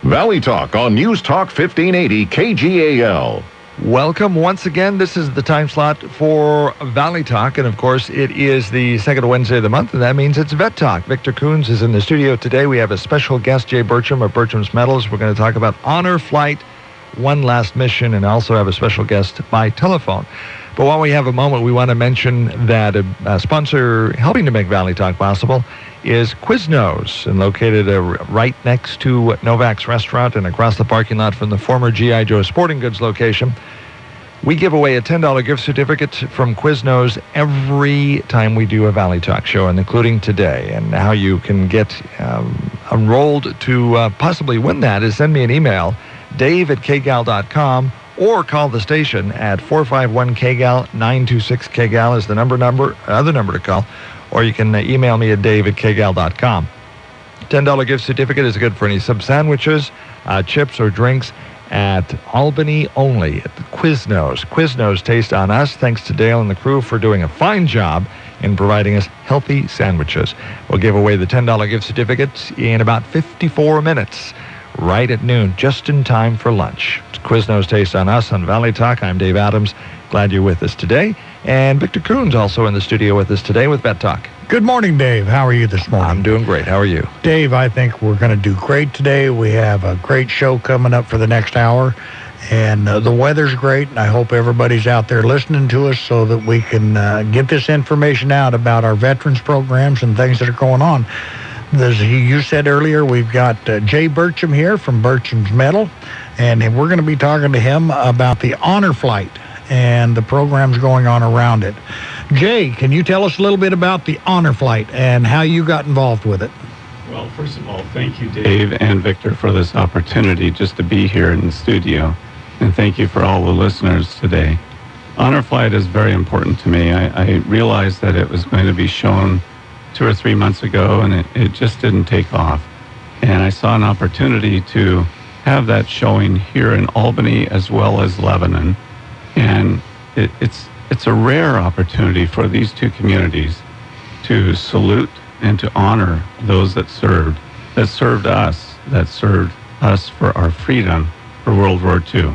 Valley Talk on News Talk 1580 KGAL. Welcome once again. This is the time slot for Valley Talk, and of course it is the second Wednesday of the month, and that means it's Vet Talk. Victor Kuhns is in the studio today. We have a special guest, Jay Burcham of Burcham's Metals. We're going to talk about Honor Flight, One Last Mission, and also have a special guest by telephone. But while we have a moment, we want to mention that a sponsor helping to make Valley Talk possible is Quiznos, and located right next to Novak's Restaurant and across the parking lot from the former G.I. Joe Sporting Goods location. We give away a $10 gift certificate from Quiznos every time we do a Valley Talk show, and including today. And how you can get enrolled to possibly win that is send me an email, dave@kgal.com, or call the station at 451-KGAL, 926-KGAL is the other number to call, or you can email me at dave@kgal.com. $10 gift certificate is good for any sub sandwiches, chips, or drinks at Albany only at the Quiznos. Quiznos taste on us. Thanks to Dale and the crew for doing a fine job in providing us healthy sandwiches. We'll give away the $10 gift certificate in about 54 minutes, right at noon, just in time for lunch. It's Quiznos Taste on Us on Valley Talk. I'm Dave Adams. Glad you're with us today. And Victor Kuhns also in the studio with us today with Vet Talk. Good morning, Dave. How are you this morning? I'm doing great. How are you? Dave, I think we're going to do great today. We have a great show coming up for the next hour, and the weather's great, and I hope everybody's out there listening to us so that we can get this information out about our veterans programs and things that are going on. As you said earlier, we've got Jay Burcham here from Burcham's Metal, and we're going to be talking to him about the Honor Flight and the programs going on around it. Jay, can you tell us a little bit about the Honor Flight and how you got involved with it? Well, first of all, thank you, Dave and Victor, for this opportunity just to be here in the studio, and thank you for all the listeners today. Honor Flight is very important to me. I realized that it was going to be shown 2 or 3 months ago, and it just didn't take off. And I saw an opportunity to have that showing here in Albany as well as Lebanon. And it's a rare opportunity for these two communities to salute and to honor those that served us for our freedom for World War II.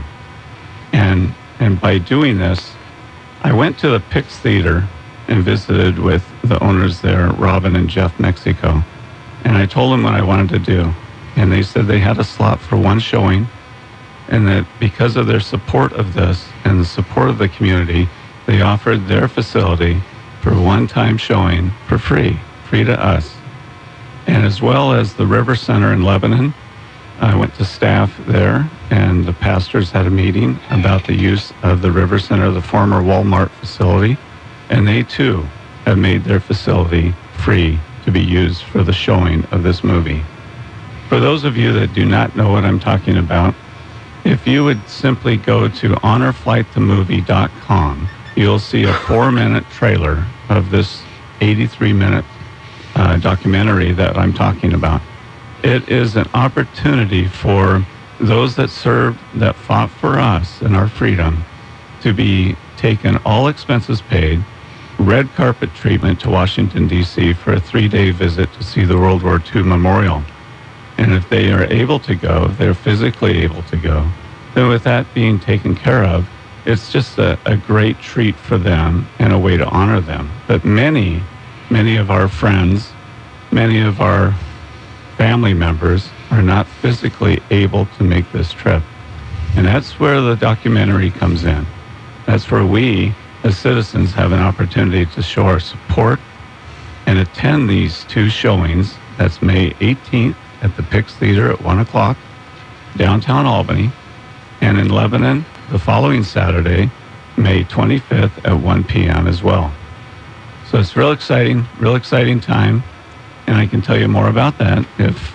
And by doing this, I went to the Pix Theater and visited with the owners there, Robin and Jeff Mexico. And I told them what I wanted to do. And they said they had a slot for one showing, and that because of their support of this and the support of the community, they offered their facility for a one-time showing for free to us. And as well as the River Center in Lebanon, I went to staff there, and the pastors had a meeting about the use of the River Center, the former Walmart facility, and they too have made their facility free to be used for the showing of this movie. For those of you that do not know what I'm talking about, if you would simply go to honorflightthemovie.com, you'll see a 4-minute trailer of this 83-minute documentary that I'm talking about. It is an opportunity for those that served, that fought for us and our freedom, to be taken, all expenses paid, red carpet treatment to Washington, D.C. for a 3-day visit to see the World War II Memorial. And if they are able to go, they're physically able to go, then with that being taken care of, it's just a great treat for them and a way to honor them. But many of our friends, many of our family members are not physically able to make this trip. And that's where the documentary comes in. That's where we, as citizens, have an opportunity to show our support and attend these two showings. That's May 18th at the Pix Theater at 1 o'clock, downtown Albany, and in Lebanon the following Saturday, May 25th at 1 p.m. as well. So it's real exciting time, and I can tell you more about that if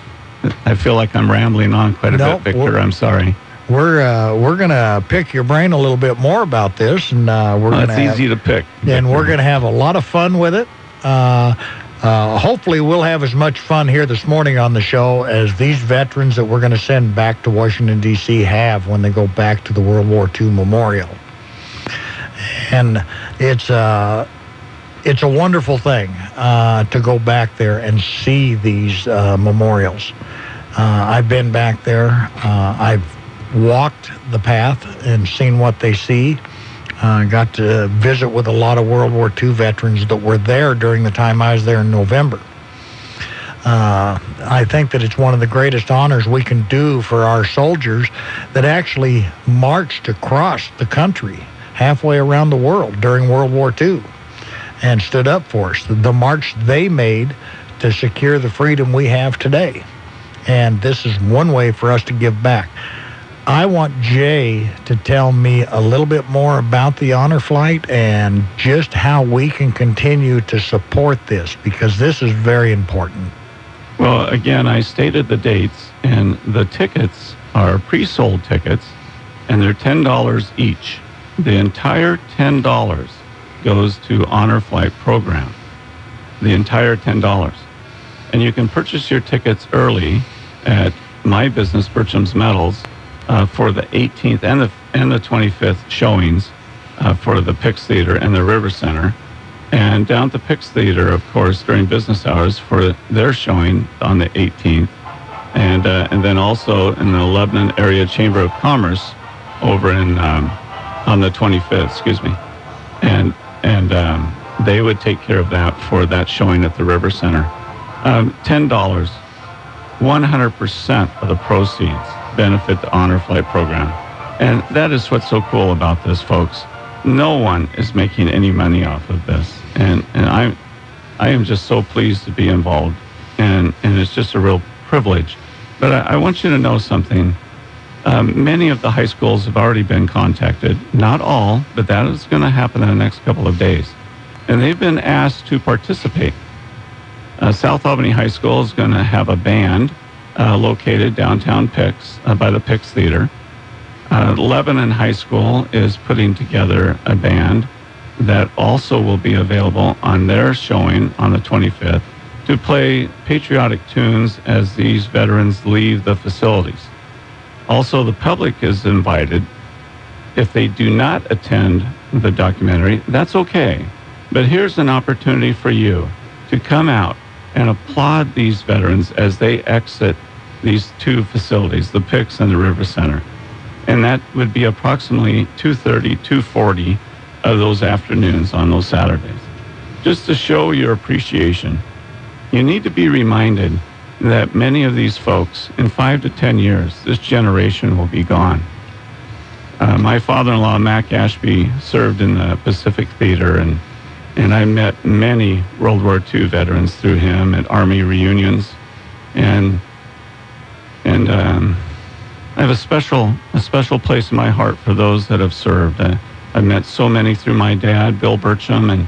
I feel like I'm rambling on quite a bit, Victor. I'm sorry. We're gonna pick your brain a little bit more about this, and it's easy to pick. And we're gonna have a lot of fun with it. Hopefully we'll have as much fun here this morning on the show as these veterans that we're going to send back to Washington, D.C. have when they go back to the World War II Memorial. And it's a wonderful thing to go back there and see these memorials. I've been back there. I've walked the path and seen what they see. Got to visit with a lot of World War II veterans that were there during the time I was there in November. I think that it's one of the greatest honors we can do for our soldiers that actually marched across the country halfway around the world during World War II and stood up for us. The march they made to secure the freedom we have today. And this is one way for us to give back. I want Jay to tell me a little bit more about the Honor Flight and just how we can continue to support this, because this is very important. Well, again, I stated the dates, and the tickets are pre-sold tickets, and they're $10 each. The entire $10 goes to Honor Flight program. The entire $10. And you can purchase your tickets early at my business, Burcham's Metals, for the 18th and the 25th showings for the Pix Theater and the River Center. And down at the Pix Theater, of course, during business hours for their showing on the 18th. And then also in the Lebanon Area Chamber of Commerce over in on the 25th, excuse me. And they would take care of that for that showing at the River Center. $10, 100% of the proceeds benefit the Honor Flight program. And that is what's so cool about this, folks. No one is making any money off of this. And I am just so pleased to be involved. And it's just a real privilege. But I want you to know something. Many of the high schools have already been contacted. Not all, but that is going to happen in the next couple of days. And they've been asked to participate. South Albany High School is going to have a band located downtown Pix by the Pix Theater. Lebanon High School is putting together a band that also will be available on their showing on the 25th to play patriotic tunes as these veterans leave the facilities. Also, the public is invited. If they do not attend the documentary, that's okay. But here's an opportunity for you to come out and applaud these veterans as they exit these two facilities, the Pix and the River Center. And that would be approximately 2:30, 2:40 of those afternoons on those Saturdays. Just to show your appreciation, you need to be reminded that many of these folks, in 5 to 10 years, this generation will be gone. My father-in-law, Mac Ashby, served in the Pacific Theater, and I met many World War II veterans through him at Army reunions. And I have a special place in my heart for those that have served. I've met so many through my dad, Bill Burcham,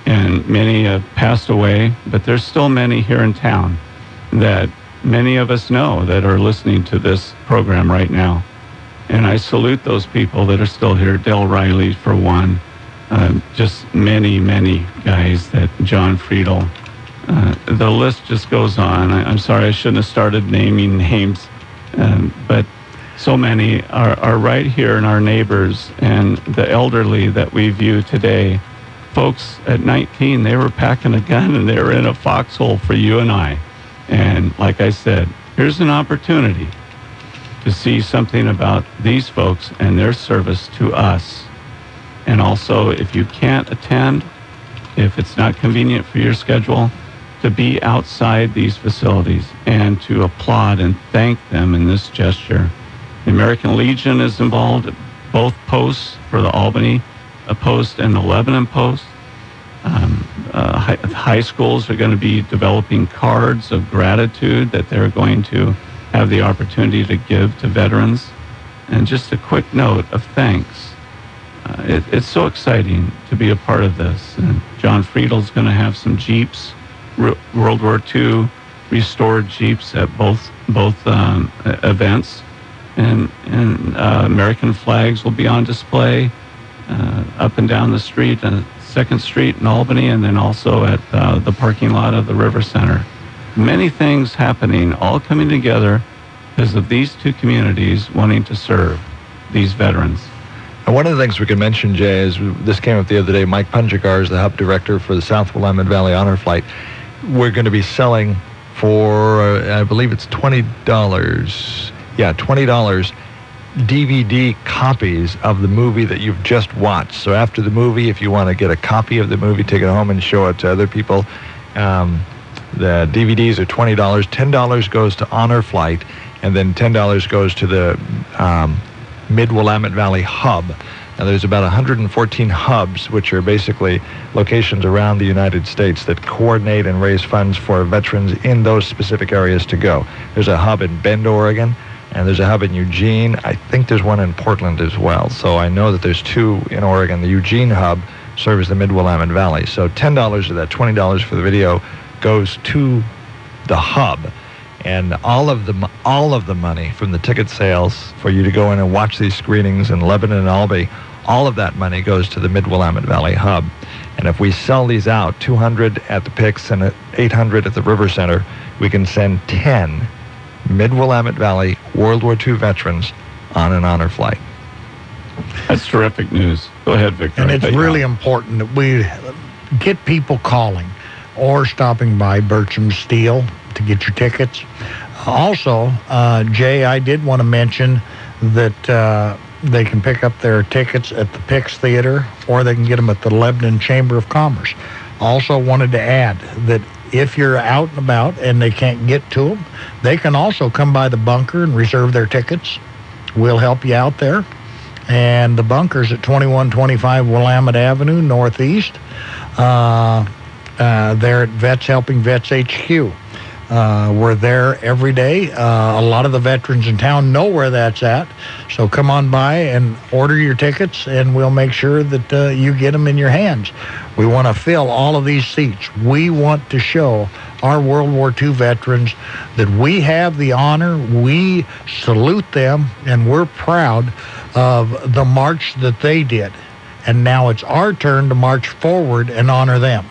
and many have passed away, but there's still many here in town that many of us know that are listening to this program right now. And I salute those people that are still here, Dale Riley for one, just many guys, that John Friedel. The list just goes on. I'm sorry I shouldn't have started naming names, but so many are right here in our neighbors, and the elderly that we view today. Folks at 19, they were packing a gun and they were in a foxhole for you and I. And like I said, here's an opportunity to see something about these folks and their service to us. And also, if you can't attend, if it's not convenient for your schedule, to be outside these facilities and to applaud and thank them in this gesture. The American Legion is involved at both posts, for the Albany post and the Lebanon post. High schools are going to be developing cards of gratitude that they're going to have the opportunity to give to veterans. And just a quick note of thanks. It's so exciting to be a part of this. And John Friedel's going to have some Jeeps, World War II restored Jeeps at both events. And American flags will be on display up and down the street, 2nd Street in Albany, and then also at the parking lot of the River Center. Many things happening, all coming together because of these two communities wanting to serve these veterans. And one of the things we can mention, Jay, is this came up the other day. Mike Punjagar is the hub director for the South Willamette Valley Honor Flight. We're going to be selling for, I believe it's $20. Yeah, $20 DVD copies of the movie that you've just watched. So after the movie, if you want to get a copy of the movie, take it home and show it to other people. The DVDs are $20. $10 goes to Honor Flight, and then $10 goes to the Mid-Willamette Valley Hub. Now, there's about 114 hubs, which are basically locations around the United States that coordinate and raise funds for veterans in those specific areas to go. There's a hub in Bend, Oregon, and there's a hub in Eugene. I think there's one in Portland as well. So I know that there's two in Oregon. The Eugene hub serves the Mid-Willamette Valley. So $10 of that $20 for the video goes to the hub. And all of the money from the ticket sales for you to go in and watch these screenings in Lebanon and Albany, all of that money goes to the Mid-Willamette Valley Hub. And if we sell these out, 200 at the Picks and 800 at the River Center, we can send 10 Mid-Willamette Valley World War II veterans on an honor flight. That's terrific news. Go ahead, Victor. And it's really important that we get people calling or stopping by Burcham Steel to get your tickets. Also, Jay, I did want to mention that they can pick up their tickets at the Pix Theater, or they can get them at the Lebanon Chamber of Commerce. Also wanted to add that if you're out and about and they can't get to them, they can also come by the bunker and reserve their tickets. We'll help you out there. And the bunker's at 2125 Willamette Avenue, Northeast. They're at Vets Helping Vets HQ. We're there every day. A lot of the veterans in town know where that's at. So come on by and order your tickets, and we'll make sure that you get them in your hands. We want to fill all of these seats. We want to show our World War II veterans that we have the honor, we salute them, and we're proud of the march that they did. And now it's our turn to march forward and honor them.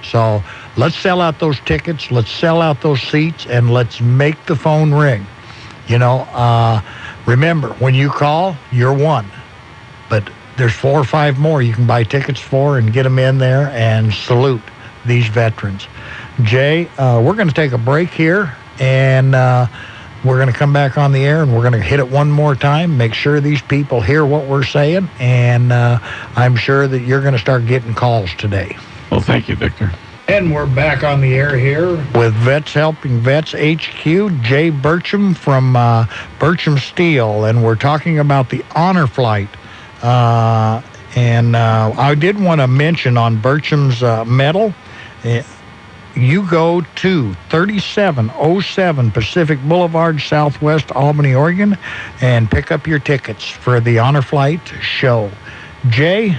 So let's sell out those tickets, let's sell out those seats, and let's make the phone ring. You know, remember, when you call, you're one. But there's 4 or 5 more you can buy tickets for and get them in there and salute these veterans. Jay, we're going to take a break here, and we're going to come back on the air, and we're going to hit it one more time, make sure these people hear what we're saying, and I'm sure that you're going to start getting calls today. Well, thank you, Victor. And we're back on the air here with Vets Helping Vets HQ, Jay Burcham from Burcham Steel, and we're talking about the honor flight. And I did want to mention on Burcham's medal, you go to 3707 Pacific Boulevard, Southwest Albany, Oregon, and pick up your tickets for the honor flight show. Jay,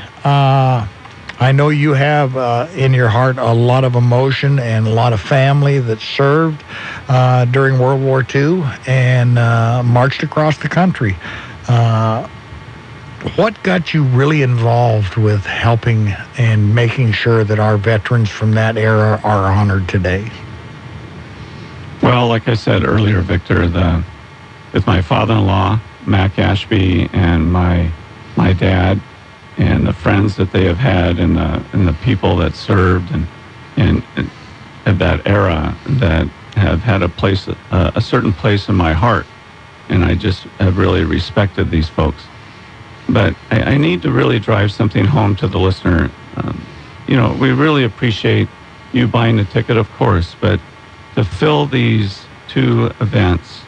I know you have in your heart a lot of emotion and a lot of family that served during World War II and marched across the country. What got you really involved with helping and making sure that our veterans from that era are honored today? Well, like I said earlier, Victor, with my father-in-law, Mac Ashby, and my dad, and the friends that they have had, and the people that served and of that era that have had a certain place in my heart, and I just have really respected these folks. But I need to really drive something home to the listener. You know, we really appreciate you buying the ticket, of course, but to fill these 2 events,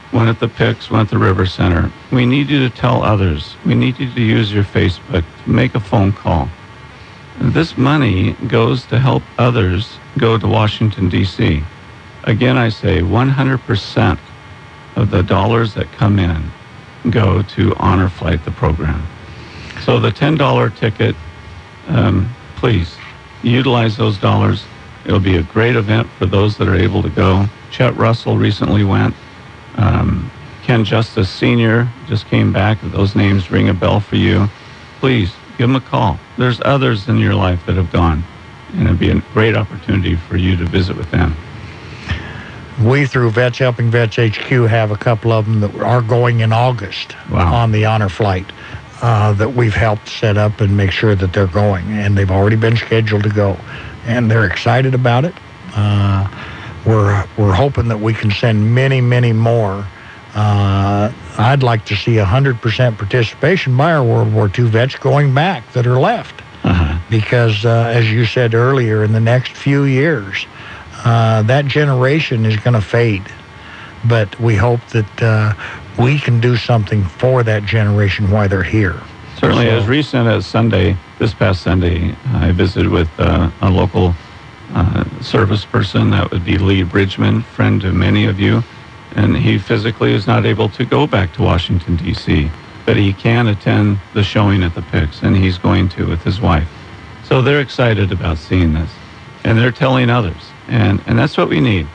one at the Picks, one at the River Center, we need you to tell others. We need you to use your Facebook, to make a phone call. This money goes to help others go to Washington, D.C. Again, I say 100% of the dollars that come in go to Honor Flight, the program. So the $10 ticket, please utilize those dollars. It'll be a great event for those that are able to go. Chet Russell recently went. Ken Justice Sr. just came back. If those names ring a bell for you, please give them a call. There's others in your life that have gone, and it'd be a great opportunity for you to visit with them. We, through Vets Helping Vets HQ, have a couple of them that are going in August on the honor flight that we've helped set up and make sure that they're going. And they've already been scheduled to go. And they're excited about it. we're hoping that we can send many, many more. I'd like to see 100% participation by our World War II vets going back that are left. Because, as you said earlier, in the next few years, that generation is going to fade. But we hope that we can do something for that generation while they're here. Certainly, as recent as this past Sunday, I visited with a local service person. That would be Lee Bridgman, friend to many of you. And he physically is not able to go back to Washington, D.C., but he can attend the showing at the PICS, and he's going to with his wife. So they're excited about seeing this, and they're telling others, and that's what we need.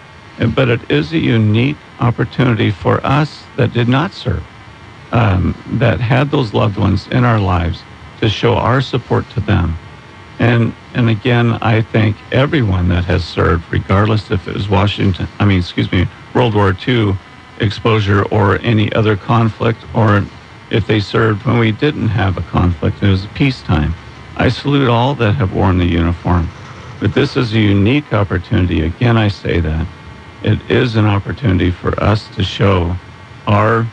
But it is a unique opportunity for us that did not serve, that had those loved ones in our lives, to show our support to them. And again, I thank everyone that has served, regardless if it was World War II exposure or any other conflict, or if they served when we didn't have a conflict, it was peacetime. I salute all that have worn the uniform. But this is a unique opportunity. Again, I say that. It is an opportunity for us to show our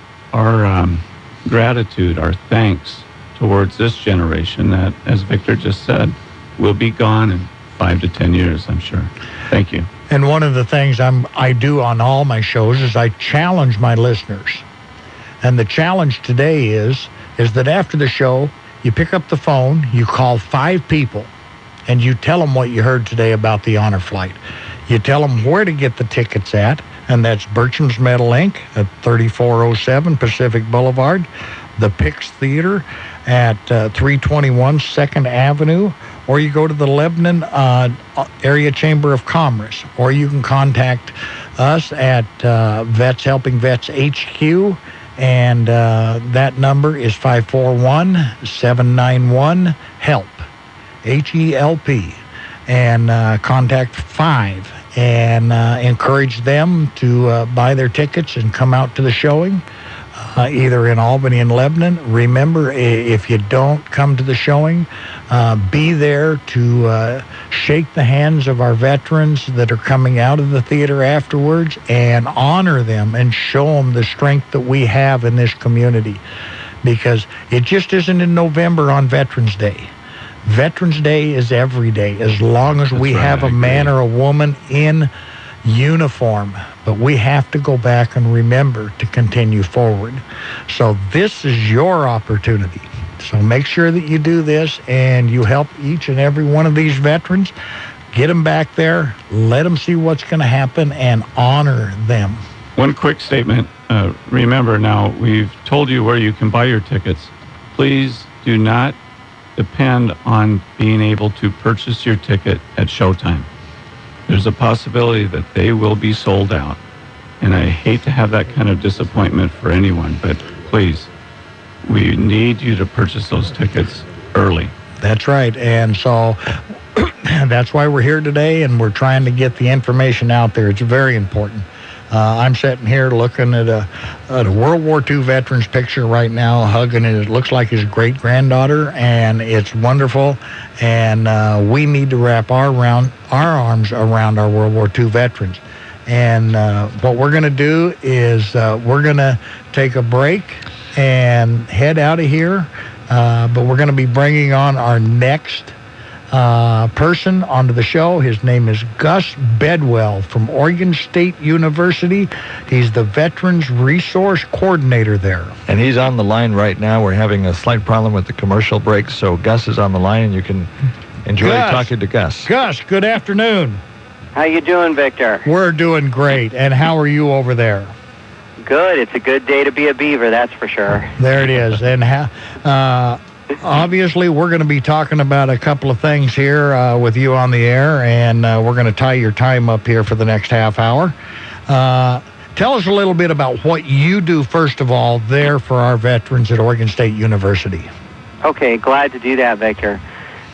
gratitude, our thanks towards this generation that, as Victor just said, will be gone in 5 to 10 years, I'm sure. Thank you. And one of the things I do on all my shows is I challenge my listeners. And the challenge today is that after the show, you pick up the phone, you call 5 people, and you tell them what you heard today about the Honor Flight. You tell them where to get the tickets at, and that's Burcham's Metal Inc. at 3407 Pacific Boulevard, the PICS Theater at 321 2nd Avenue, or you go to the Lebanon Area Chamber of Commerce, or you can contact us at Vets Helping Vets HQ, and that number is 541-791-HELP, HELP, and contact 5 and encourage them to buy their tickets and come out to the showing, either in Albany and Lebanon. Remember, if you don't come to the showing, be there to shake the hands of our veterans that are coming out of the theater afterwards and honor them and show them the strength that we have in this community. Because it just isn't in November on Veterans Day. Veterans Day is every day, as long as we have a man or a woman in uniform. But we have to go back and remember to continue forward. So this is your opportunity. So make sure that you do this and you help each and every one of these veterans. Get them back there, let them see what's going to happen, and honor them. One quick statement. Remember now, we've told you where you can buy your tickets. Please do not depend on being able to purchase your ticket at showtime. There's a possibility that they will be sold out. And I hate to have that kind of disappointment for anyone, but please, we need you to purchase those tickets early. That's right. And so that's why we're here today, and we're trying to get the information out there. It's very important. I'm sitting here looking at a World War II veteran's picture right now, hugging it. It looks like his great-granddaughter, and it's wonderful. And we need to wrap our arms around our World War II veterans. And what we're going to do is we're going to take a break and head out of here. But we're going to be bringing on our next person onto the show. His name is Gus Bedwell from Oregon State University. He's the Veterans Resource Coordinator there. And he's on the line right now. We're having a slight problem with the commercial break, so Gus is on the line, and you can enjoy talking to Gus. Gus, good afternoon. How you doing, Victor? We're doing great. And how are you over there? Good. It's a good day to be a beaver, that's for sure. There it is. And obviously, we're going to be talking about a couple of things here with you on the air, and we're going to tie your time up here for the next half hour. Tell us a little bit about what you do, first of all, there for our veterans at Oregon State University. Okay, glad to do that, Victor.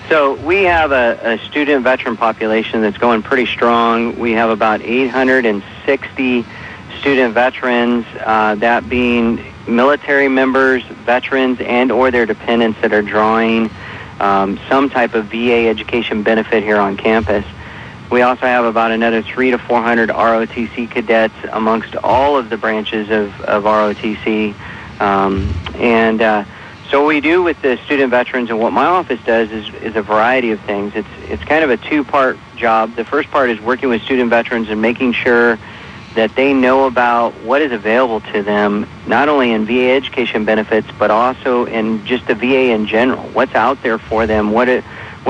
So we have a student veteran population that's going pretty strong. We have about 860 student veterans, that being military members, veterans, and or their dependents that are drawing some type of VA education benefit here on campus. We also have about another 300 to 400 ROTC cadets amongst all of the branches of ROTC. So what we do with the student veterans and what my office does is a variety of things. It's kind of a two-part job. The first part is working with student veterans and making sure that they know about what is available to them, not only in VA education benefits, but also in just the VA in general. What's out there for them? What are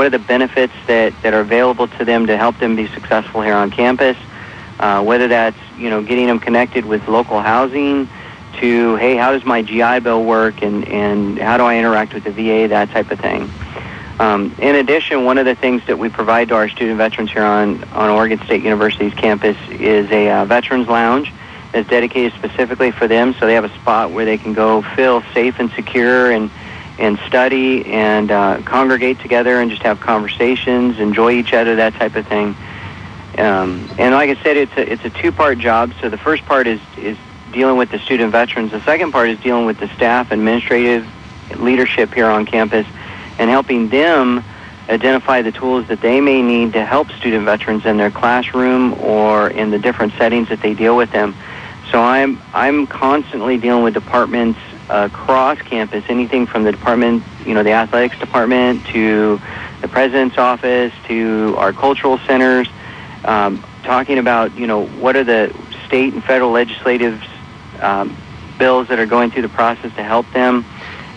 the benefits that are available to them to help them be successful here on campus? Whether that's, getting them connected with local housing, to, hey, how does my GI Bill work, and how do I interact with the VA, that type of thing. In addition, one of the things that we provide to our student veterans here on Oregon State University's campus is a veterans lounge that's dedicated specifically for them, so they have a spot where they can go feel safe and secure and study and congregate together and just have conversations, enjoy each other, that type of thing. And like I said, it's a two-part job. So the first part is dealing with the student veterans. The second part is dealing with the staff, administrative leadership here on campus, and helping them identify the tools that they may need to help student veterans in their classroom or in the different settings that they deal with them. So I'm constantly dealing with departments across campus, anything from the department, the athletics department, to the president's office, to our cultural centers, talking about, what are the state and federal legislative bills that are going through the process to help them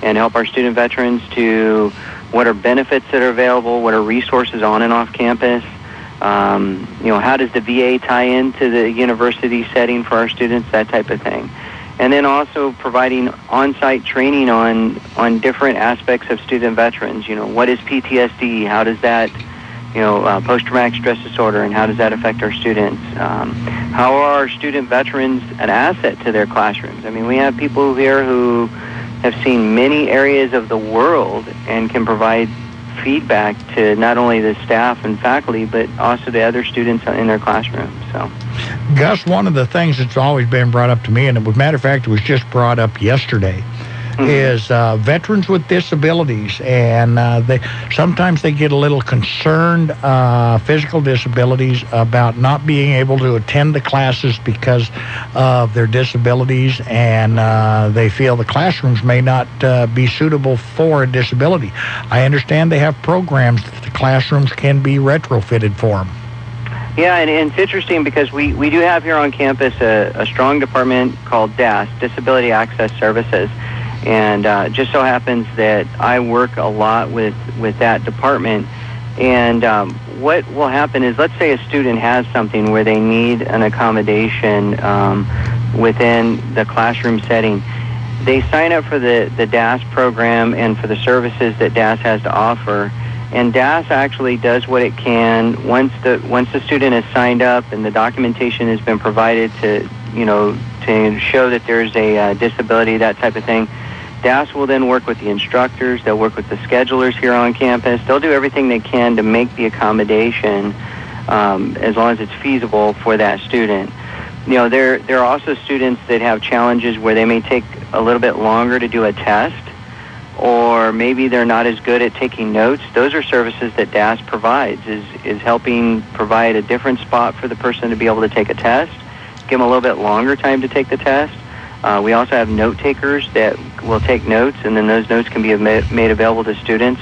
and help our student veterans, to what are benefits that are available, what are resources on and off campus, how does the VA tie into the university setting for our students, that type of thing. And then also providing on-site training on different aspects of student veterans. What is PTSD? How does that, post-traumatic stress disorder, and how does that affect our students? How are our student veterans an asset to their classrooms? I mean, we have people here who have seen many areas of the world and can provide feedback to not only the staff and faculty, but also the other students in their classrooms. So, Gus, one of the things that's always been brought up to me, and as a matter of fact, it was just brought up yesterday, is veterans with disabilities, and sometimes they get a little concerned, physical disabilities, about not being able to attend the classes because of their disabilities, and they feel the classrooms may not be suitable for a disability. I understand they have programs that the classrooms can be retrofitted for them. Yeah, and it's interesting because we do have here on campus a strong department called DAS, Disability Access Services. And just so happens that I work a lot with that department. And what will happen is, let's say a student has something where they need an accommodation within the classroom setting. They sign up for the DAS program and for the services that DAS has to offer. And DAS actually does what it can once the student is signed up and the documentation has been provided to show that there's a disability, that type of thing. DAS will then work with the instructors. They'll work with the schedulers here on campus. They'll do everything they can to make the accommodation as long as it's feasible for that student. There are also students that have challenges where they may take a little bit longer to do a test, or maybe they're not as good at taking notes. Those are services that DAS provides, is helping provide a different spot for the person to be able to take a test, give them a little bit longer time to take the test. We also have note takers that will take notes, and then those notes can be made available to students.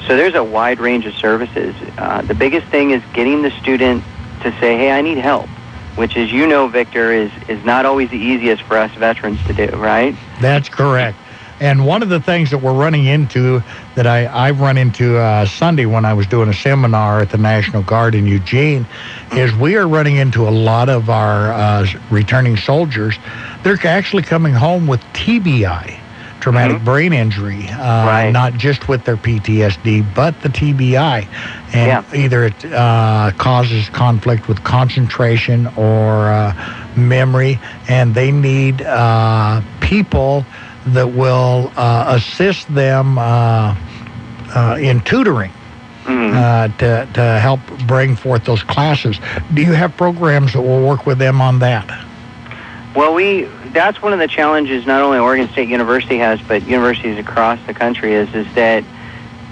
So there's a wide range of services. The biggest thing is getting the student to say, hey, I need help, which, as you know, Victor, is not always the easiest for us veterans to do, right? That's correct. And one of the things that we're running into, that I've run into Sunday when I was doing a seminar at the National Guard in Eugene, is we are running into a lot of our returning soldiers. They're actually coming home with TBI, traumatic brain injury, right. Not just with their PTSD, but the TBI. And either it causes conflict with concentration or memory, and they need people that will assist them in tutoring to help bring forth those classes. Do you have programs that will work with them on that? Well, that's one of the challenges not only Oregon State University has, but universities across the country is that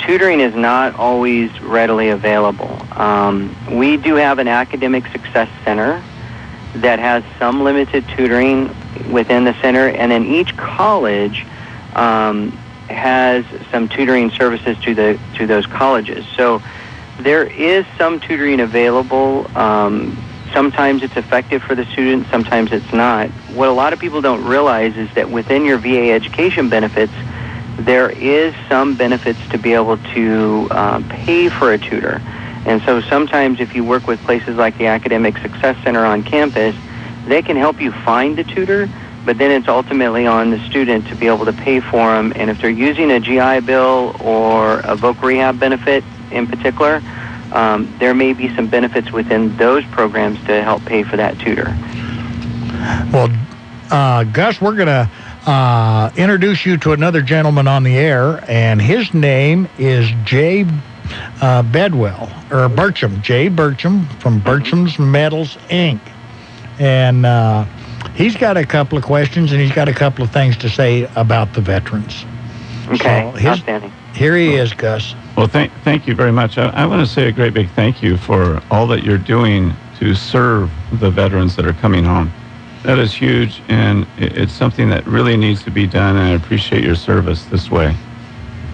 tutoring is not always readily available. We do have an academic success center that has some limited tutoring within the center, and then each college has some tutoring services to those colleges. So there is some tutoring available. Sometimes it's effective for the student, sometimes it's not. What a lot of people don't realize is that within your VA education benefits, there is some benefits to be able to pay for a tutor. And so sometimes if you work with places like the Academic Success Center on campus, they can help you find the tutor, but then it's ultimately on the student to be able to pay for them. And if they're using a GI Bill or a voc rehab benefit in particular, there may be some benefits within those programs to help pay for that tutor. Well, Gus, we're going to introduce you to another gentleman on the air, and his name is Jay Bedwell, or Burcham, Jay Burcham from Burcham's Metals, Inc. And he's got a couple of questions, and he's got a couple of things to say about the veterans. Okay, so outstanding. Here he is, Gus. Well, thank you very much. I want to say a great big thank you for all that you're doing to serve the veterans that are coming home. That is huge, and it's something that really needs to be done, and I appreciate your service this way.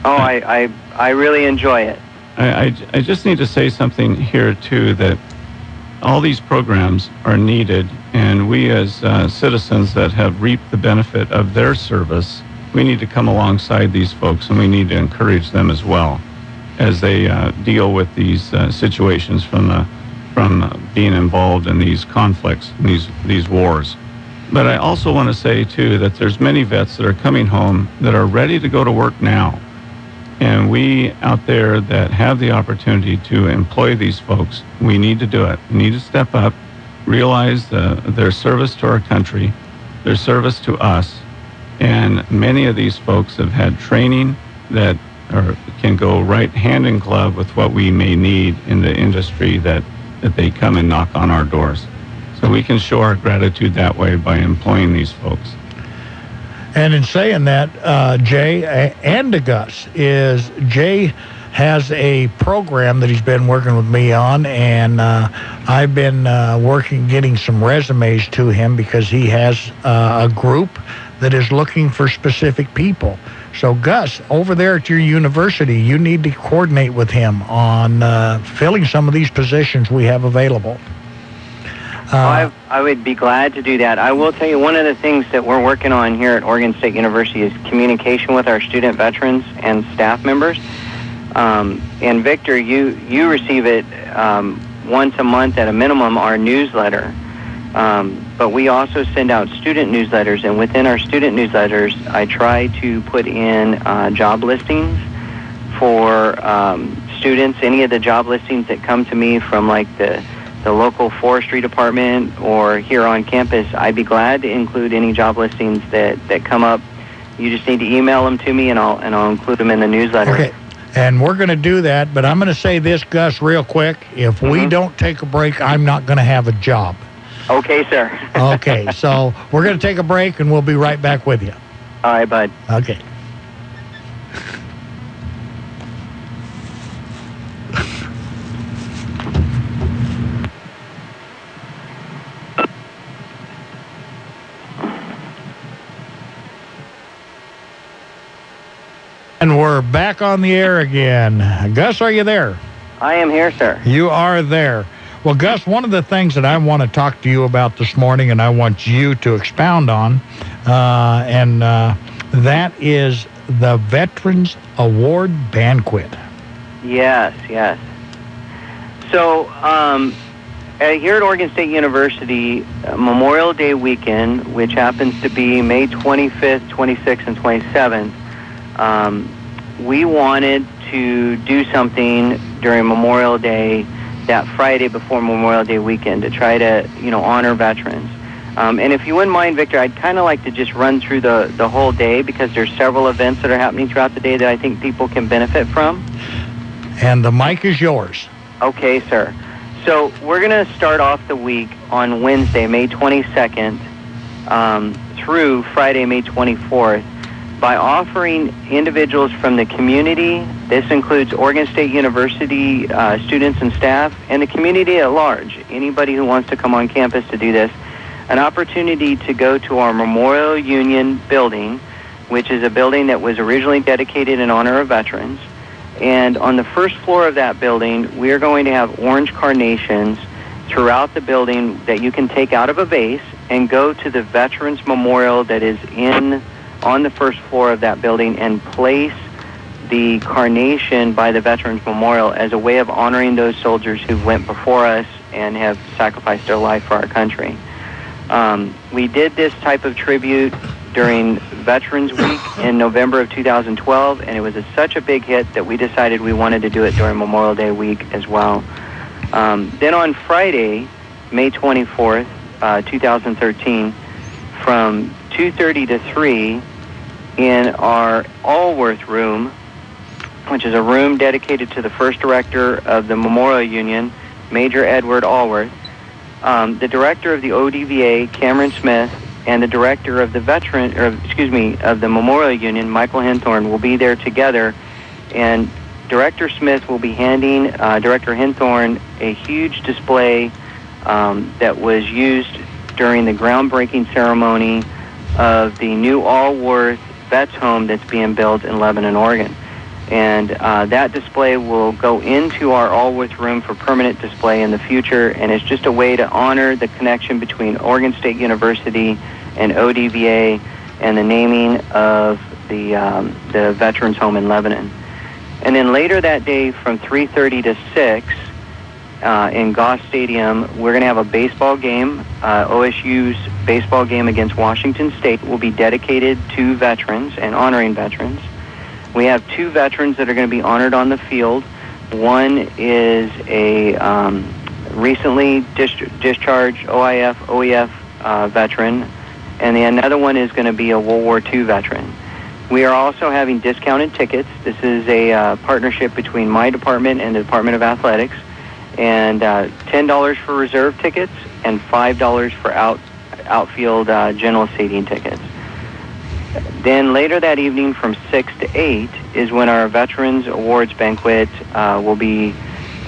Oh, I really enjoy it. I just need to say something here, too, that all these programs are needed, and we as citizens that have reaped the benefit of their service, we need to come alongside these folks, and we need to encourage them as well as they deal with these situations from being involved in these conflicts, these wars. But I also want to say, too, that there's many vets that are coming home that are ready to go to work now. And we out there that have the opportunity to employ these folks, we need to do it. We need to step up, realize their service to our country, their service to us. And many of these folks have had training that can go right hand in glove with what we may need in the industry that they come and knock on our doors. So we can show our gratitude that way by employing these folks. And in saying that, Jay and to Gus, is Jay has a program that he's been working with me on, and I've been getting some resumes to him because he has a group that is looking for specific people. So, Gus, over there at your university, you need to coordinate with him on filling some of these positions we have available. I would be glad to do that. I will tell you, one of the things that we're working on here at Oregon State University is communication with our student veterans and staff members. And Victor, you receive it once a month at a minimum, our newsletter. But we also send out student newsletters, and within our student newsletters, I try to put in job listings for students. Any of the job listings that come to me from like the local forestry department or here on campus, I'd be glad to include any job listings that come up. You just need to email them to me, and I'll include them in the newsletter. Okay. And we're going to do that, but I'm going to say this, Gus, real quick. If we don't take a break, I'm not going to have a job. Okay, sir. Okay, so we're going to take a break, and we'll be right back with you. All right, bud. Okay. And we're back on the air again. Gus, are you there? I am here, sir. You are there. Well, Gus, one of the things that I want to talk to you about this morning, and I want you to expound on, that is the Veterans Award Banquet. Yes. So here at Oregon State University, Memorial Day weekend, which happens to be May 25th, 26th, and 27th, we wanted to do something during Memorial Day, that Friday before Memorial Day weekend, to try to, honor veterans. And if you wouldn't mind, Victor, I'd kind of like to just run through the whole day, because there's several events that are happening throughout the day that I think people can benefit from. And the mic is yours. Okay, sir. So we're going to start off the week on Wednesday, May 22nd, through Friday, May 24th, by offering individuals from the community This includes Oregon State University students and staff and the community at large, anybody who wants to come on campus to do this, an opportunity to go to our Memorial Union building, which is a building that was originally dedicated in honor of veterans. And on the first floor of that building, we are going to have orange carnations throughout the building that you can take out of a vase and go to the Veterans Memorial that is on the first floor of that building and place the carnation by the Veterans Memorial as a way of honoring those soldiers who went before us and have sacrificed their life for our country. We did this type of tribute during Veterans Week in November of 2012, and it was such a big hit that we decided we wanted to do it during Memorial Day week as well. Then on Friday, May 24th, 2013, from 2:30 to 3 in our Allworth room, which is a room dedicated to the first director of the Memorial Union, Major Edward Allworth. The director of the ODVA, Cameron Smith, and the director of the of the Memorial Union, Michael Hinthorn, will be there together, and Director Smith will be handing Director Hinthorn a huge display that was used during the groundbreaking ceremony of the new Allworth Vets Home that's being built in Lebanon, Oregon. And that display will go into our Allworth room for permanent display in the future, and it's just a way to honor the connection between Oregon State University and ODVA and the naming of the Veterans Home in Lebanon. And then later that day from 3:30 to 6 in Goss Stadium, we're going to have a baseball game. OSU's baseball game against Washington State will be dedicated to veterans and honoring veterans. We have two veterans that are going to be honored on the field. One is a recently discharged OEF veteran, and the another one is going to be a World War II veteran. We are also having discounted tickets. This is a partnership between my department and the Department of Athletics, and $10 for reserve tickets and $5 for outfield general seating tickets. Then later that evening from 6 to 8 is when our Veterans Awards Banquet will be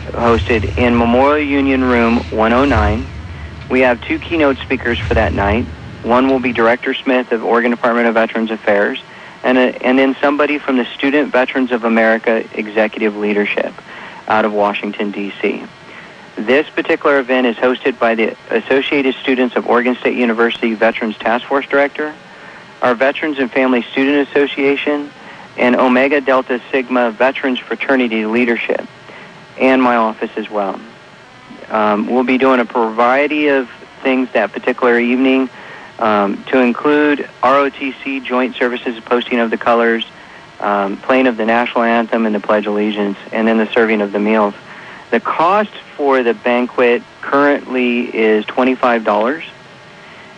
hosted in Memorial Union Room 109. We have two keynote speakers for that night. One will be Director Smith of Oregon Department of Veterans Affairs, and then somebody from the Student Veterans of America Executive Leadership out of Washington, D.C. This particular event is hosted by the Associated Students of Oregon State University Veterans Task Force Director, our Veterans and Family Student Association, and Omega Delta Sigma Veterans Fraternity Leadership, and my office as well. We'll be doing a variety of things that particular evening, to include ROTC Joint Services posting of the colors, playing of the national anthem and the Pledge of Allegiance, and then the serving of the meals. The cost for the banquet currently is $25.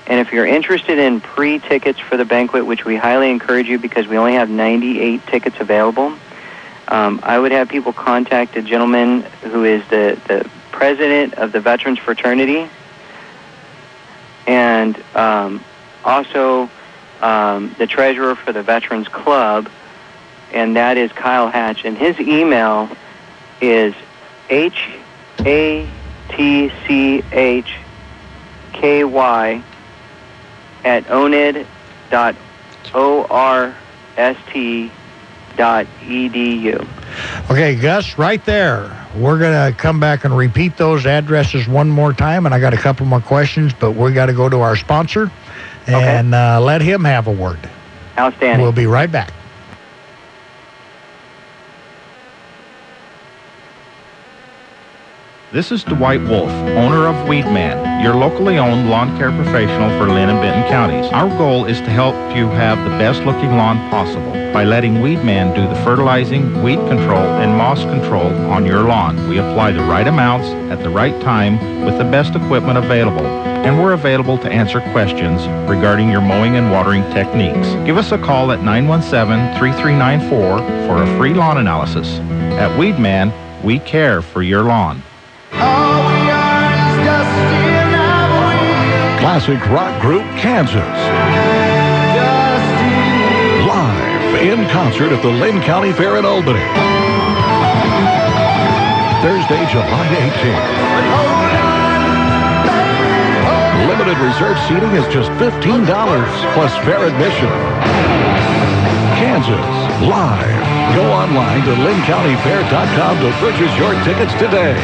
And if you're interested in pre-tickets for the banquet, which we highly encourage you because we only have 98 tickets available, I would have people contact a gentleman who is the president of the Veterans Fraternity, and also the treasurer for the Veterans Club, and that is Kyle Hatch. And his email is hatchky@oned.orst.edu. Okay, Gus, right there. We're going to come back and repeat those addresses one more time, and I got a couple more questions, but we got to go to our sponsor and let him have a word. Outstanding. We'll be right back. This is Dwight Wolf, owner of Weedman, your locally owned lawn care professional for Lynn and Benton counties. Our goal is to help you have the best looking lawn possible by letting Weedman do the fertilizing, weed control, and moss control on your lawn. We apply the right amounts at the right time with the best equipment available, and we're available to answer questions regarding your mowing and watering techniques. Give us a call at 917-3394 for a free lawn analysis. At Weedman, we care for your lawn. Classic rock group Kansas. Live in concert at the Lynn County Fair in Albany. Thursday, July 18th. Limited reserve seating is just $15 plus fair admission. Kansas, live. Go online to lincountyfair.com to purchase your tickets today.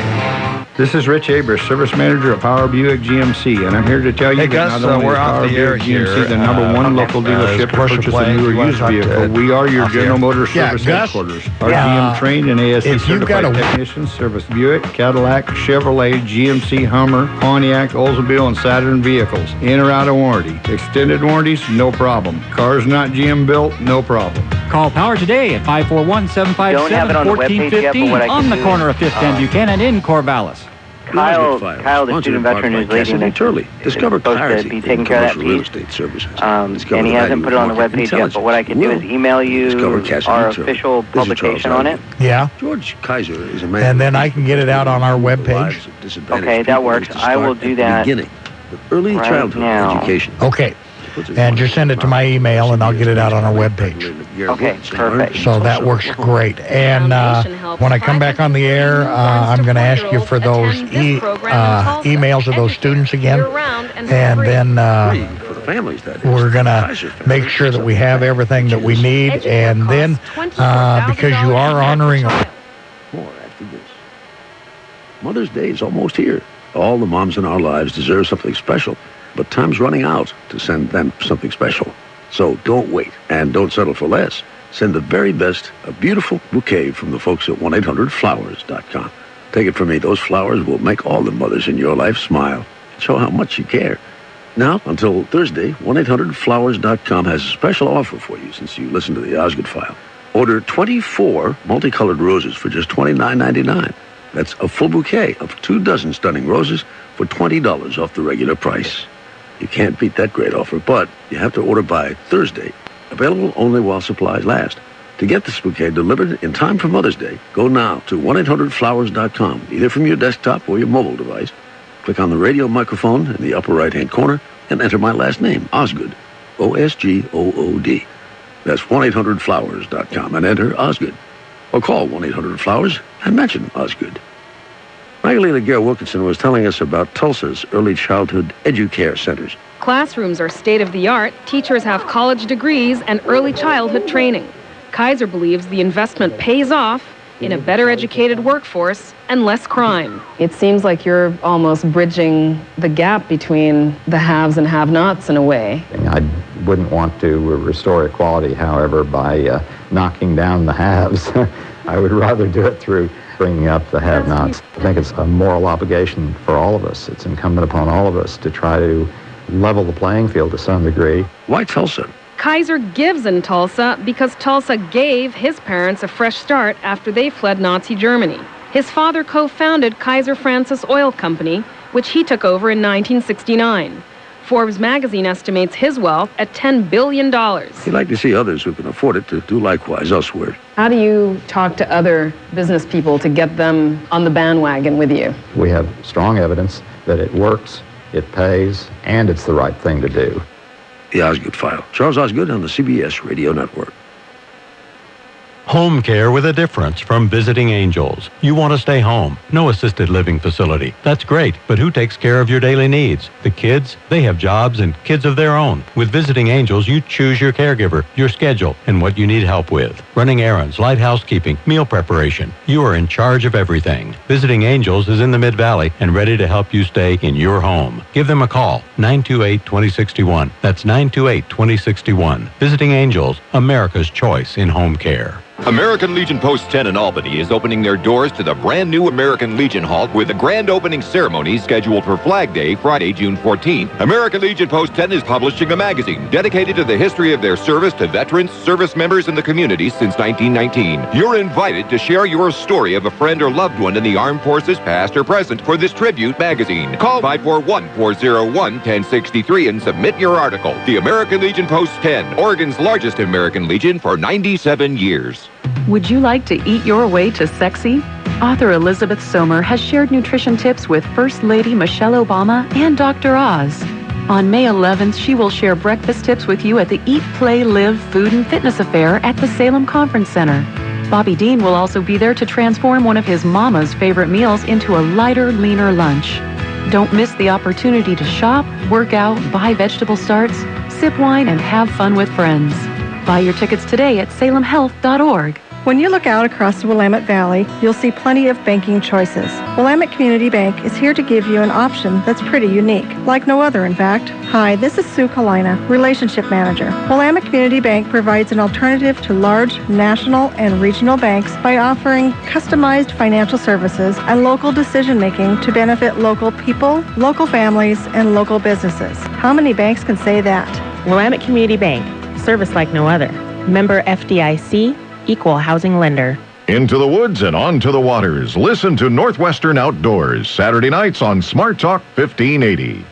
This is Rich Abers, Service Manager of Power Buick GMC, and I'm here to tell you that Gus, not only we're is off Power the air Buick GMC here. the number one local dealership to commercial purchase plane. a new or You wanna used talk to vehicle, we are your off General air? Motors Yeah, Service Gus. headquarters. Our Yeah. GM-trained and ASE If you've got certified a- technicians service Buick, Cadillac, Chevrolet, GMC, Hummer, Pontiac, Oldsmobile, and Saturn vehicles. In or out of warranty. Extended warranties, no problem. Cars not GM built, no problem. Call Power today at 541-757-1415 Don't have it on the webpage yet, but what I can on the do corner is, of 5th and Buchanan in Corvallis. Kyle, the student veteran who's leading this, is supposed to be taking care of that piece. And he hasn't put it on the webpage yet, but what I can do is email you our official publication on it. Yeah. George Kaiser is a man. And then I can get it out on our webpage. Okay, that works. I will do that Early right childhood now. education. Okay. And just send it to my email, and I'll get it out on our webpage. Okay, perfect. So that works great. And when I come back on the air, I'm going to ask you for those emails of those students again. And then For the families, that is. we're going to make sure that we have everything that we need. And then, because you are honoring... More after this. Mother's Day is almost here. All the moms in our lives deserve something special, but time's running out to send them something special. So don't wait, and don't settle for less. Send the very best, a beautiful bouquet from the folks at 1-800-Flowers.com. Take it from me, those flowers will make all the mothers in your life smile. Show how much you care. Now, until Thursday, 1-800-Flowers.com has a special offer for you since you listened to the Osgood File. Order 24 multicolored roses for just $29.99. That's a full bouquet of 24 stunning roses for $20 off the regular price. You can't beat that great offer, but you have to order by Thursday. Available only while supplies last. To get this bouquet delivered in time for Mother's Day, go now to 1-800-Flowers.com, either from your desktop or your mobile device. Click on the radio microphone in the upper right-hand corner and enter my last name, Osgood, O-S-G-O-O-D. That's 1-800-Flowers.com and enter Osgood. Or call 1-800-Flowers and mention Osgood. Magdalena Gare Wilkinson was telling us about Tulsa's early childhood educare centers. Classrooms are state-of-the-art, teachers have college degrees and early childhood training. Kaiser believes the investment pays off in a better educated workforce and less crime. It seems like you're almost bridging the gap between the haves and have-nots in a way. I wouldn't want to restore equality, however, by knocking down the haves. I would rather do it through bringing up the have-nots. I think it's a moral obligation for all of us. It's incumbent upon all of us to try to level the playing field to some degree. Why Tulsa? Kaiser gives in Tulsa because Tulsa gave his parents a fresh start after they fled Nazi Germany. His father co-founded Kaiser Francis Oil Company, which he took over in 1969. Forbes magazine estimates his wealth at $10 billion. He'd like to see others who can afford it to do likewise elsewhere. How do you talk to other business people to get them on the bandwagon with you? We have strong evidence that it works, it pays, and it's the right thing to do. The Osgood File. Charles Osgood on the CBS Radio Network. Home care with a difference from Visiting Angels. You want to stay home. No assisted living facility. That's great, but who takes care of your daily needs? The kids? They have jobs and kids of their own. With Visiting Angels, you choose your caregiver, your schedule, and what you need help with. Running errands, light housekeeping, meal preparation. You are in charge of everything. Visiting Angels is in the Mid-Valley and ready to help you stay in your home. Give them a call, 928-2061. That's 928-2061. Visiting Angels, America's choice in home care. American Legion Post 10 in Albany is opening their doors to the brand new American Legion Hall with a grand opening ceremony scheduled for Flag Day, Friday, June 14th. American Legion Post 10 is publishing a magazine dedicated to the history of their service to veterans, service members, and the community since 1919. You're invited to share your story of a friend or loved one in the armed forces, past or present, for this tribute magazine. Call 541-401-1063 and submit your article. The American Legion Post 10, Oregon's largest American Legion for 97 years. Would you like to eat your way to sexy? Author Elizabeth Somer has shared nutrition tips with First Lady Michelle Obama and Dr. Oz. On May 11th, she will share breakfast tips with you at the Eat, Play, Live Food and Fitness Affair at the Salem Conference Center. Bobby Dean will also be there to transform one of his mama's favorite meals into a lighter, leaner lunch. Don't miss the opportunity to shop, work out, buy vegetable starts, sip wine, and have fun with friends. Buy your tickets today at salemhealth.org. When you look out across the Willamette Valley, you'll see plenty of banking choices. Willamette Community Bank is here to give you an option that's pretty unique, like no other, in fact. Hi, this is Sue Kalina, Relationship Manager. Willamette Community Bank provides an alternative to large national and regional banks by offering customized financial services and local decision-making to benefit local people, local families, and local businesses. How many banks can say that? Willamette Community Bank, service like no other. Member FDIC, Equal Housing Lender. Into the woods and onto the waters. Listen to Northwestern Outdoors, Saturday nights on Smart Talk 1580.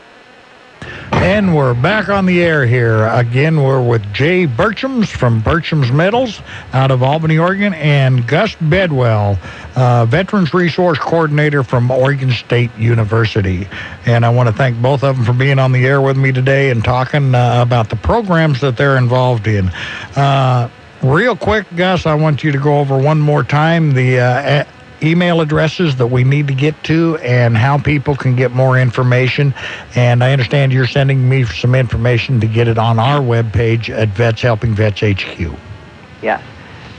And we're back on the air here. Again, we're with Jay Burcham from Burcham's Metals out of Albany, Oregon, and Gus Bedwell, Veterans Resource Coordinator from Oregon State University. And I want to thank both of them for being on the air with me today and talking about the programs that they're involved in. Real quick, Gus, I want you to go over one more time the email addresses that we need to get to and how people can get more information. And I understand you're sending me some information to get it on our webpage at Vets Helping Vets HQ. Yes.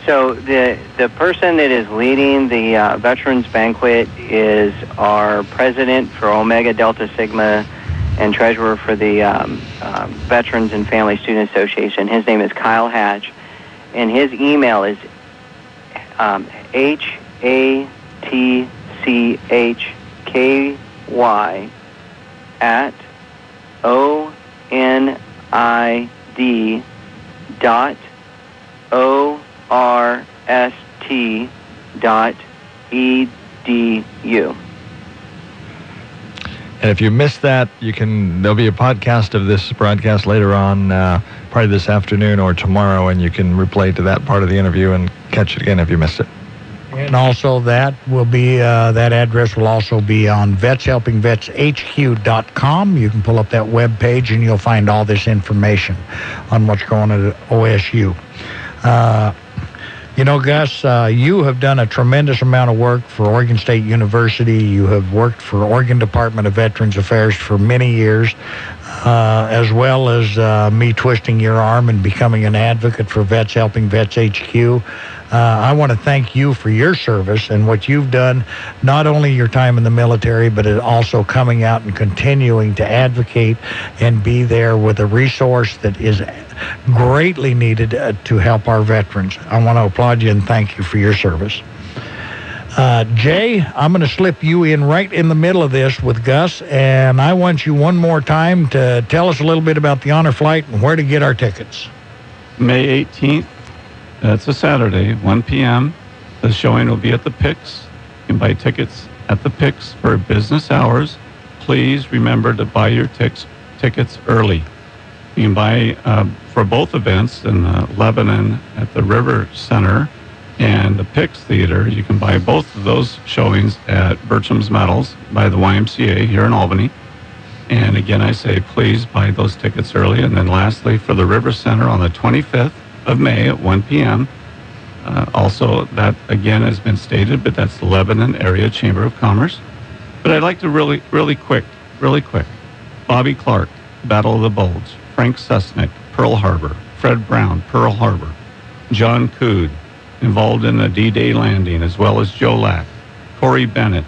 So the person that is leading the Veterans Banquet is our president for Omega Delta Sigma and treasurer for the Veterans and Family Student Association. His name is Kyle Hatch. And his email is HATCHKY@ONID.ORST.EDU. And if you missed that, there'll be a podcast of this broadcast later on, probably this afternoon or tomorrow, and you can replay to that part of the interview and catch it again if you missed it. And also that will be, that address will also be on VetsHelpingVetsHQ.com. You can pull up that web page and you'll find all this information on what's going on at OSU. You know, Gus, you have done a tremendous amount of work for Oregon State University. You have worked for Oregon Department of Veterans Affairs for many years, as well as me twisting your arm and becoming an advocate for Vets Helping Vets HQ. I want to thank you for your service and what you've done, not only your time in the military, but also coming out and continuing to advocate and be there with a resource that is greatly needed to help our veterans. I want to applaud you and thank you for your service. Jay, I'm going to slip you in right in the middle of this with Gus, and I want you one more time to tell us a little bit about the honor flight and where to get our tickets. May 18th. It's a Saturday, 1 p.m. The showing will be at the Pix. You can buy tickets at the Pix for business hours. Please remember to buy your tickets early. You can buy for both events in Lebanon at the River Center and the Pix Theater. You can buy both of those showings at Burcham's Metals by the YMCA here in Albany. And again, I say please buy those tickets early. And then lastly, for the River Center on the 25th of May at 1 p.m. Also, that again has been stated, but that's the Lebanon Area Chamber of Commerce. But I'd like to really quick. Bobby Clark, Battle of the Bulge. Frank Susnick, Pearl Harbor. Fred Brown, Pearl Harbor. John Cood, involved in the D-Day landing, as well as Joe Lack. Corey Bennett,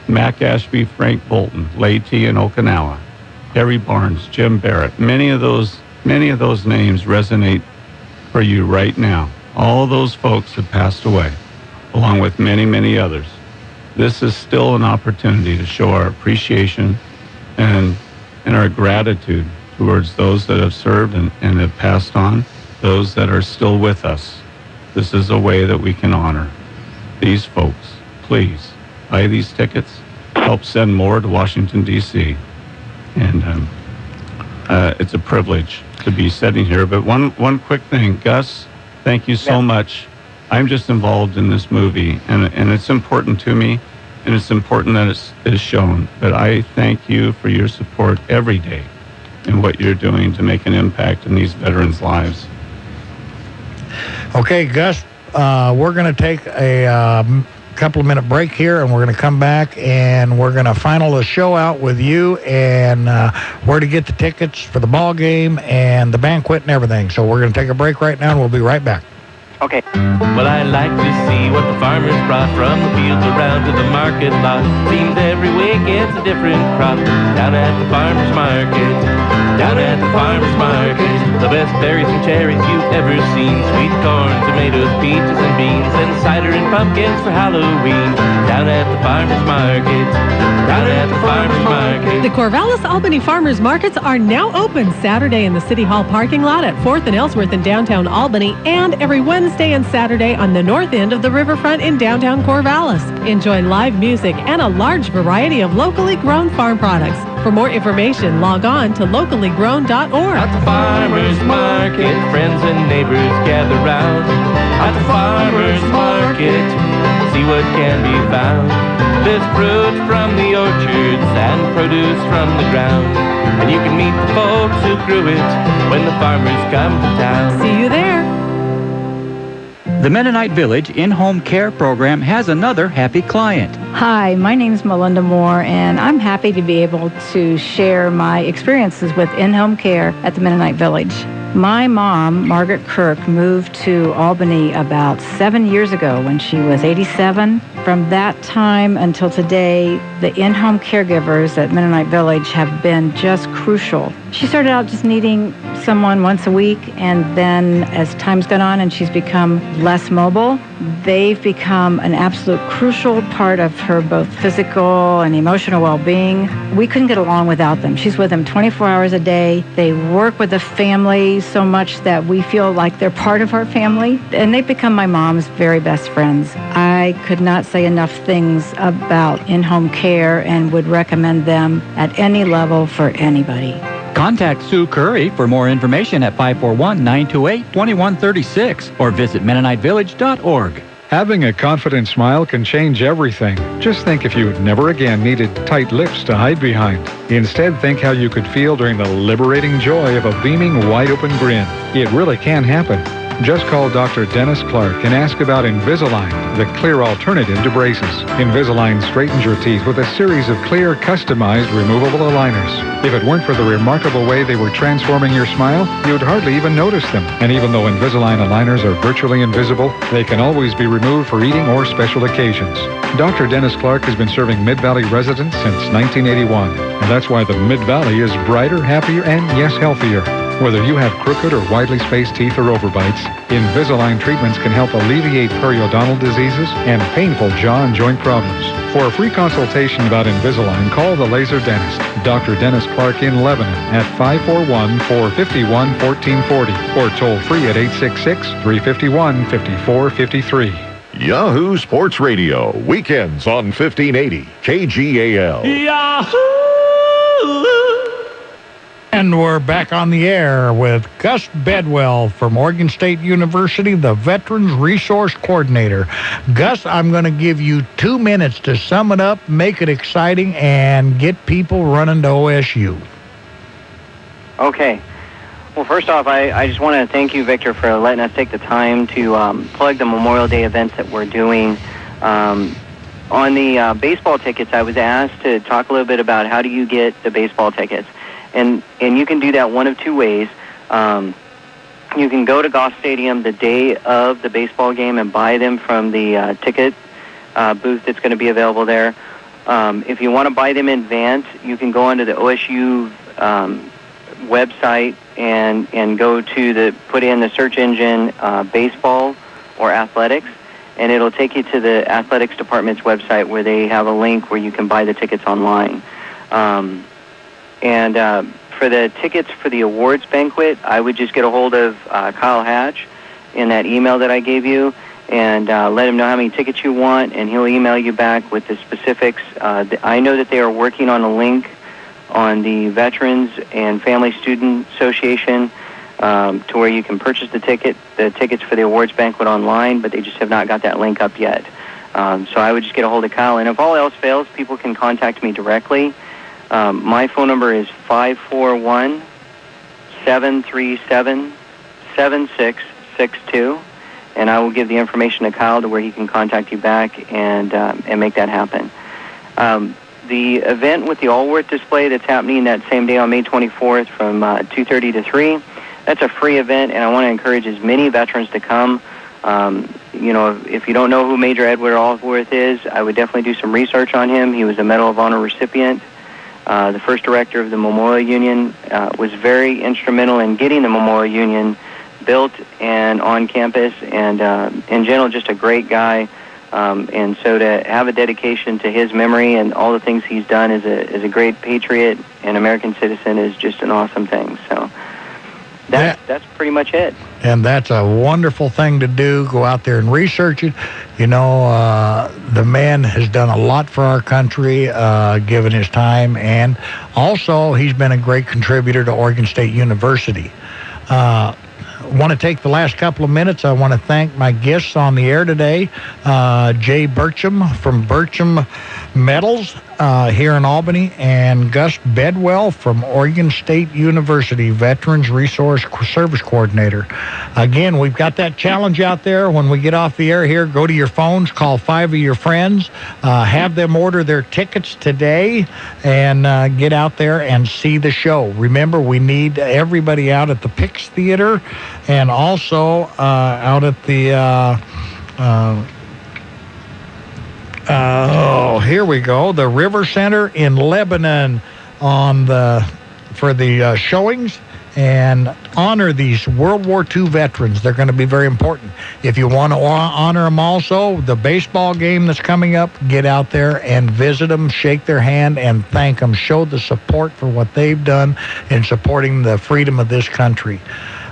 Mac Ashby, Frank Bolton, Leyte in Okinawa. Harry Barnes, Jim Barrett. Many of those names resonate for you right now. All those folks have passed away, along with many, many others. This is still an opportunity to show our appreciation and our gratitude towards those that have served and have passed on, those that are still with us. This is a way that we can honor these folks. Please buy these tickets, help send more to Washington, D.C. And it's a privilege to be sitting here. But one quick thing, Gus, thank you so much. I'm just involved in this movie, and it's important to me, and it's important that it is shown. But I thank you for your support every day in what you're doing to make an impact in these veterans' lives. Okay, Gus, We're going to take a couple of minute break here, and we're going to come back, and we're going to final the show out with you and where to get the tickets for the ball game and the banquet and everything. So we're going to take a break right now, and we'll be right back. Okay. Well, I like to see what the farmers brought from the fields around to the market lot. Seems every week it's a different crop down at the farmers market. Down at the farmers market, the best berries and cherries you've ever seen. Sweet corn, tomatoes, peaches and beans, and cider and pumpkins for Halloween. Down at the farmers market. Down at the farmers market. The Corvallis Albany Farmers Markets are now open Saturday in the City Hall parking lot at 4th and Ellsworth in downtown Albany, and every Wednesday and Saturday on the north end of the riverfront in downtown Corvallis. Enjoy live music and a large variety of locally grown farm products. For more information, log on to locallygrown.org. At the farmers market, friends and neighbors gather round. At the farmers market, see what can be found. There's fruit from the orchards and produce from the ground. And you can meet the folks who grew it when the farmers come to town. See you there. The Mennonite Village In-Home Care Program has another happy client. Hi, my name's Melinda Moore, and I'm happy to be able to share my experiences with in-home care at the Mennonite Village. My mom, Margaret Kirk, moved to Albany about 7 years ago when she was 87. From that time until today, the in-home caregivers at Mennonite Village have been just crucial. She started out just needing someone once a week, and then as time's gone on and she's become less mobile, they've become an absolute crucial part of her both physical and emotional well-being. We couldn't get along without them. She's with them 24 hours a day. They work with the family so much that we feel like they're part of our family, and they've become my mom's very best friends. I could not say enough things about in-home care and would recommend them at any level for anybody. Contact Sue Curry for more information at 541-928-2136 or visit MennoniteVillage.org. Having a confident smile can change everything. Just think if you never again needed tight lips to hide behind. Instead, think how you could feel during the liberating joy of a beaming, wide-open grin. It really can happen. Just call Dr. Dennis Clark and ask about Invisalign, the clear alternative to braces. Invisalign straightens your teeth with a series of clear, customized, removable aligners. If it weren't for the remarkable way they were transforming your smile, you'd hardly even notice them. And even though Invisalign aligners are virtually invisible, they can always be removed for eating or special occasions. Dr. Dennis Clark has been serving Mid-Valley residents since 1981. And that's why the Mid-Valley is brighter, happier, and yes, healthier. Whether you have crooked or widely spaced teeth or overbites, Invisalign treatments can help alleviate periodontal diseases and painful jaw and joint problems. For a free consultation about Invisalign, call the Laser Dentist, Dr. Dennis Clark in Lebanon at 541-451-1440 or toll free at 866-351-5453. Yahoo Sports Radio, weekends on 1580 KGAL. Yahoo! And we're back on the air with Gus Bedwell from Oregon State University, the Veterans Resource Coordinator. Gus, I'm going to give you 2 minutes to sum it up, make it exciting, and get people running to OSU. Okay. Well, first off, I just want to thank you, Victor, for letting us take the time to plug the Memorial Day events that we're doing. On the baseball tickets, I was asked to talk a little bit about how do you get the baseball tickets. And you can do that one of two ways. You can go to Goff Stadium the day of the baseball game and buy them from the ticket booth that's going to be available there. If you want to buy them in advance, you can go onto the OSU website and go to put in the search engine baseball or athletics, and it'll take you to the athletics department's website where they have a link where you can buy the tickets online. And for the tickets for the awards banquet, I would just get a hold of Kyle Hatch in that email that I gave you and let him know how many tickets you want, and he'll email you back with the specifics. I know that they are working on a link on the Veterans and Family Student Association to where you can purchase the tickets for the awards banquet online, but they just have not got that link up yet. So I would just get a hold of Kyle, and if all else fails, people can contact me directly. My phone number is 541-737-7662, and I will give the information to Kyle to where he can contact you back and make that happen. The event with the Allworth display that's happening that same day on May 24th from 2:30 to 3, that's a free event, and I want to encourage as many veterans to come. If you don't know who Major Edward Allworth is, I would definitely do some research on him. He was a Medal of Honor recipient. The first director of the Memorial Union, was very instrumental in getting the Memorial Union built and on campus, and in general, just a great guy. And so to have a dedication to his memory and all the things he's done as a great patriot and American citizen is just an awesome thing. So that's pretty much it. And that's a wonderful thing to do. Go out there and research it. The man has done a lot for our country, given his time, and also he's been a great contributor to Oregon State University. Want to take the last couple of minutes. I want to thank my guests on the air today, Jay Burcham from Burcham Metals here in Albany, and Gus Bedwell from Oregon State University, Veterans Resource Service Coordinator. Again, we've got that challenge out there. When we get off the air here, go to your phones, call 5 of your friends, have them order their tickets today, and get out there and see the show. Remember, we need everybody out at the Pix Theater and also out at the here we go, the River Center in Lebanon for the showings, and honor these World War II veterans. They're going to be very important. If you want to honor them also, the baseball game that's coming up, get out there and visit them, shake their hand, and thank them. Show the support for what they've done in supporting the freedom of this country.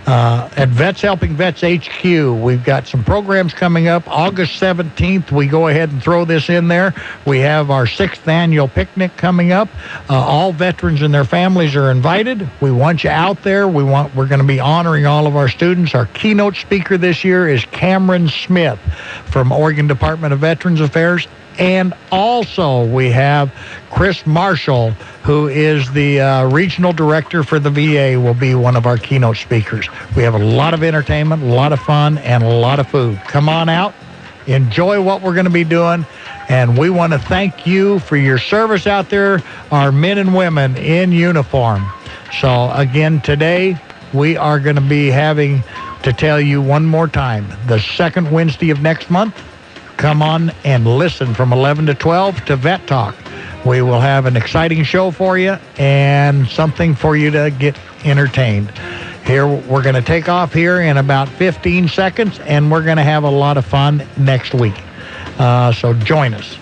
At Vets Helping Vets HQ, we've got some programs coming up. August 17th, we go ahead and throw this in there. We have our 6th annual picnic coming up. All veterans and their families are invited. We want you out there. We're going to be honoring all of our students. Our keynote speaker this year is Cameron Smith from Oregon Department of Veterans Affairs. And also we have Chris Marshall, who is the regional director for the VA, will be one of our keynote speakers. We have a lot of entertainment, a lot of fun, and a lot of food. Come on out, enjoy what we're going to be doing, and we want to thank you for your service out there, our men and women in uniform. So again, today we are going to be having to tell you one more time, the second Wednesday of next month, come on and listen from 11 to 12 to Vet Talk. We will have an exciting show for you and something for you to get entertained. Here, we're going to take off here in about 15 seconds, and we're going to have a lot of fun next week. So join us.